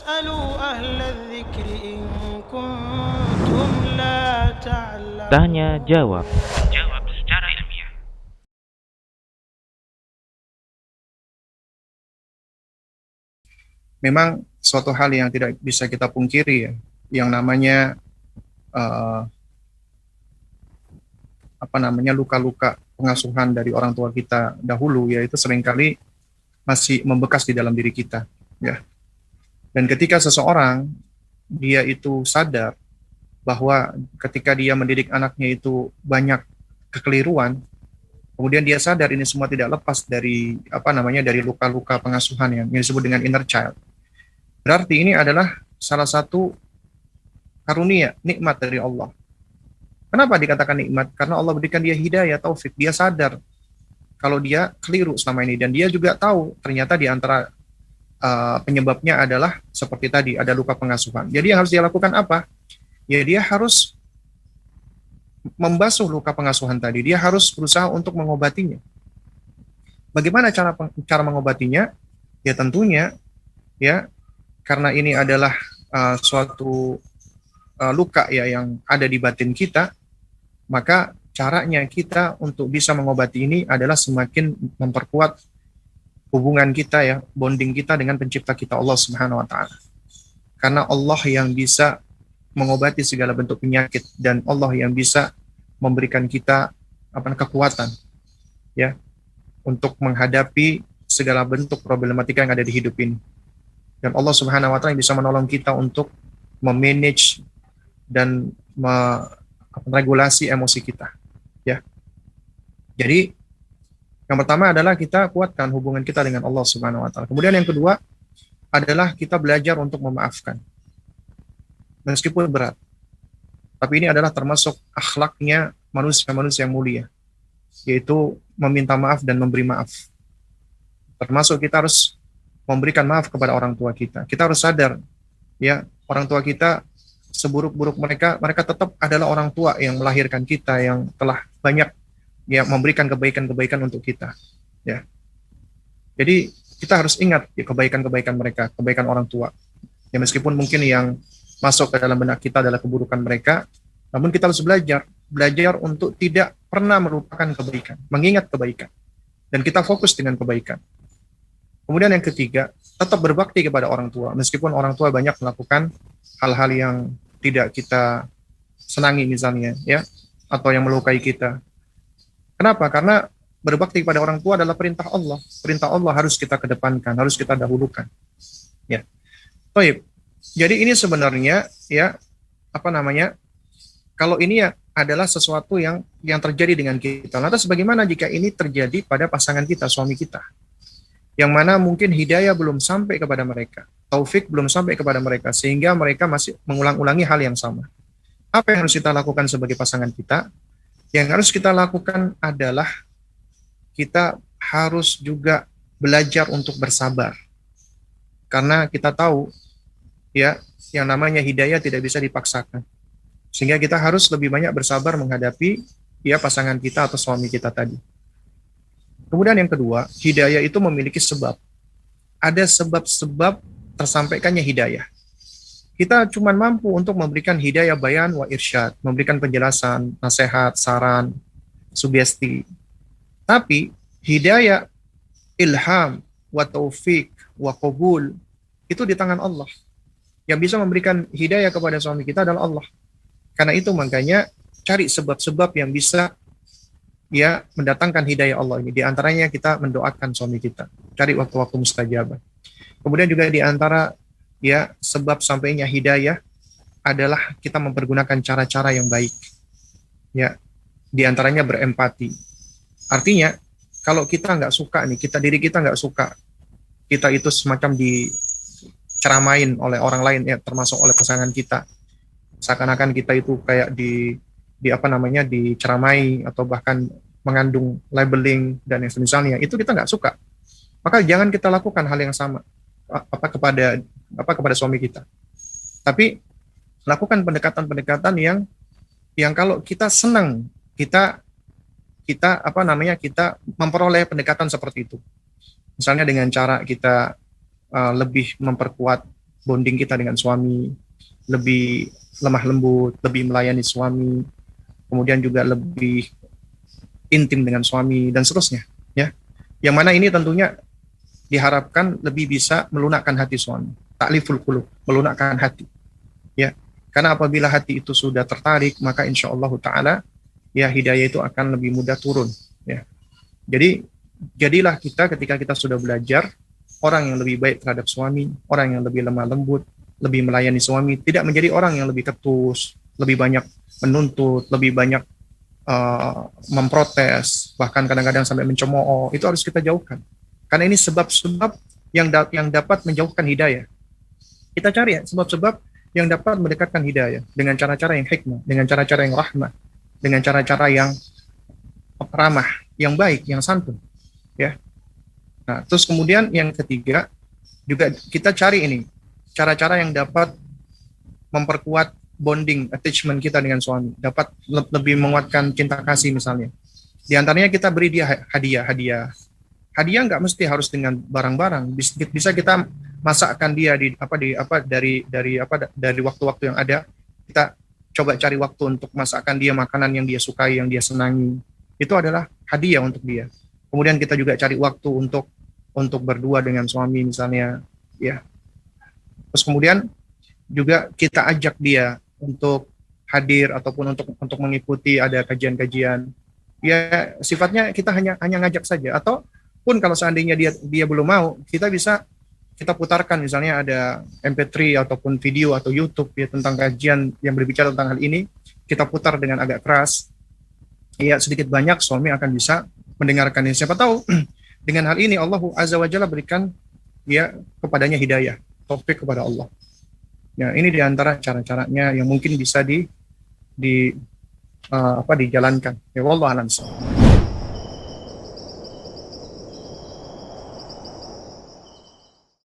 فاسألوا أهل الذكر إن كنتم لا Tanya تعلمون. jawab. Jawab secara ilmiah. Memang suatu hal yang tidak bisa kita pungkiri ya, yang namanya eh, luka-luka pengasuhan dari orang tua kita dahulu, yaitu seringkali masih membekas di dalam diri kita ya. Dan ketika seseorang dia itu sadar bahwa ketika dia mendidik anaknya itu banyak kekeliruan, kemudian dia sadar ini semua tidak lepas dari dari luka-luka pengasuhan yang disebut dengan inner child. Berarti ini adalah salah satu karunia, nikmat dari Allah. Kenapa dikatakan nikmat? Karena Allah berikan dia hidayah, taufik. Dia sadar kalau dia keliru selama ini. Dan dia juga tahu ternyata di antara penyebabnya adalah seperti tadi, ada luka pengasuhan. Jadi yang harus dia lakukan apa? Ya dia harus membasuh luka pengasuhan tadi. Dia harus berusaha untuk mengobatinya. Bagaimana cara mengobatinya? Ya tentunya ya karena ini adalah suatu luka ya yang ada di batin kita, maka caranya kita untuk bisa mengobati ini adalah semakin memperkuat hubungan kita ya, bonding kita dengan pencipta kita Allah Subhanahu wa taala. Karena Allah yang bisa mengobati segala bentuk penyakit dan Allah yang bisa memberikan kita kekuatan ya untuk menghadapi segala bentuk problematika yang ada di hidup ini. Dan Allah Subhanahu wa taala yang bisa menolong kita untuk memanage dan meregulasi emosi kita ya. Jadi yang pertama adalah kita kuatkan hubungan kita dengan Allah Subhanahu wa taala. Kemudian yang kedua adalah kita belajar untuk memaafkan. Meskipun berat. Tapi ini adalah termasuk akhlaknya manusia-manusia yang mulia, yaitu meminta maaf dan memberi maaf. Termasuk kita harus memberikan maaf kepada orang tua kita. Kita harus sadar ya, orang tua kita seburuk-buruk mereka tetap adalah orang tua yang melahirkan kita, yang telah banyak ya memberikan kebaikan-kebaikan untuk kita ya. Jadi kita harus ingat ya, kebaikan-kebaikan mereka, kebaikan orang tua ya, meskipun mungkin yang masuk ke dalam benak kita adalah keburukan mereka, namun kita harus belajar untuk tidak pernah melupakan kebaikan, mengingat kebaikan, dan kita fokus dengan kebaikan. Kemudian yang ketiga, tetap berbakti kepada orang tua, meskipun orang tua banyak melakukan hal-hal yang tidak kita senangi misalnya ya, atau yang melukai kita. Kenapa? Karena berbakti kepada orang tua adalah perintah Allah. Perintah Allah harus kita kedepankan, harus kita dahulukan. Ya. Baik. Jadi ini sebenarnya ya kalau ini ya adalah sesuatu yang terjadi dengan kita. Lantas bagaimana jika ini terjadi pada pasangan kita, suami kita? Yang mana mungkin hidayah belum sampai kepada mereka, taufik belum sampai kepada mereka, sehingga mereka masih mengulang-ulangi hal yang sama. Apa yang harus kita lakukan sebagai pasangan kita? Yang harus kita lakukan adalah kita harus juga belajar untuk bersabar. Karena kita tahu ya, yang namanya hidayah tidak bisa dipaksakan. Sehingga kita harus lebih banyak bersabar menghadapi ya pasangan kita atau suami kita tadi. Kemudian yang kedua, hidayah itu memiliki sebab. Ada sebab-sebab tersampaikannya hidayah. Kita cuma mampu untuk memberikan hidayah bayan wa irsyad, memberikan penjelasan, nasihat, saran, sugesti. Tapi hidayah ilham wa taufik wa qabul itu di tangan Allah. Yang bisa memberikan hidayah kepada suami kita adalah Allah. Karena itu makanya cari sebab-sebab yang bisa ya mendatangkan hidayah Allah ini. Di antaranya kita mendoakan suami kita. Cari waktu-waktu mustajabah. Kemudian juga di antara ya sebab sampainya hidayah adalah kita mempergunakan cara-cara yang baik. Ya, di antaranya berempati. Artinya kalau kita nggak suka nih, diri kita nggak suka, kita itu semacam diceramain oleh orang lain ya, termasuk oleh pasangan kita. Seakan-akan kita itu kayak diceramai atau bahkan mengandung labeling dan yang semisalnya, itu kita nggak suka. Maka jangan kita lakukan hal yang sama kepada suami kita. Tapi lakukan pendekatan-pendekatan yang kalau kita senang, kita memperoleh pendekatan seperti itu. Misalnya dengan cara kita lebih memperkuat bonding kita dengan suami, lebih lemah lembut, lebih melayani suami, kemudian juga lebih intim dengan suami dan seterusnya, ya. Yang mana ini tentunya diharapkan lebih bisa melunakkan hati suami, takliful qulub, melunakkan hati, ya. Karena apabila hati itu sudah tertarik, maka insya Allah Ta'ala ya hidayah itu akan lebih mudah turun, ya. Jadi jadilah kita ketika kita sudah belajar orang yang lebih baik terhadap suami, orang yang lebih lemah lembut, lebih melayani suami, tidak menjadi orang yang lebih ketus, lebih banyak menuntut, lebih banyak memprotes, bahkan kadang-kadang sampai mencemooh. Itu harus kita jauhkan. Karena ini sebab-sebab yang dapat menjauhkan hidayah. Kita cari ya sebab-sebab yang dapat mendekatkan hidayah dengan cara-cara yang hikmah, dengan cara-cara yang rahmah, dengan cara-cara yang ramah, yang baik, yang santun, ya. Nah, terus kemudian yang ketiga juga kita cari ini cara-cara yang dapat memperkuat bonding, attachment kita dengan suami, dapat lebih menguatkan cinta kasih misalnya. Di antaranya kita beri dia hadiah. Hadiah nggak mesti harus dengan barang-barang, bisa kita masakkan dia dari waktu-waktu yang ada. Kita coba cari waktu untuk masakkan dia makanan yang dia sukai, yang dia senangi. Itu adalah hadiah untuk dia. Kemudian kita juga cari waktu untuk berdua dengan suami misalnya, ya. Terus kemudian juga kita ajak dia untuk hadir ataupun untuk mengikuti ada kajian-kajian. Ya sifatnya kita hanya ngajak saja, ataupun kalau seandainya dia belum mau, kita putarkan misalnya ada MP3 ataupun video atau YouTube ya tentang kajian yang berbicara tentang hal ini, kita putar dengan agak keras. Ya sedikit banyak suami akan bisa mendengarkannya. Siapa tahu dengan hal ini Allah Azza wa Jalla berikan ya kepadanya hidayah, taufik kepada Allah. Ya, ini diantara cara-caranya yang mungkin bisa dijalankan. Ya wallahu a'lam.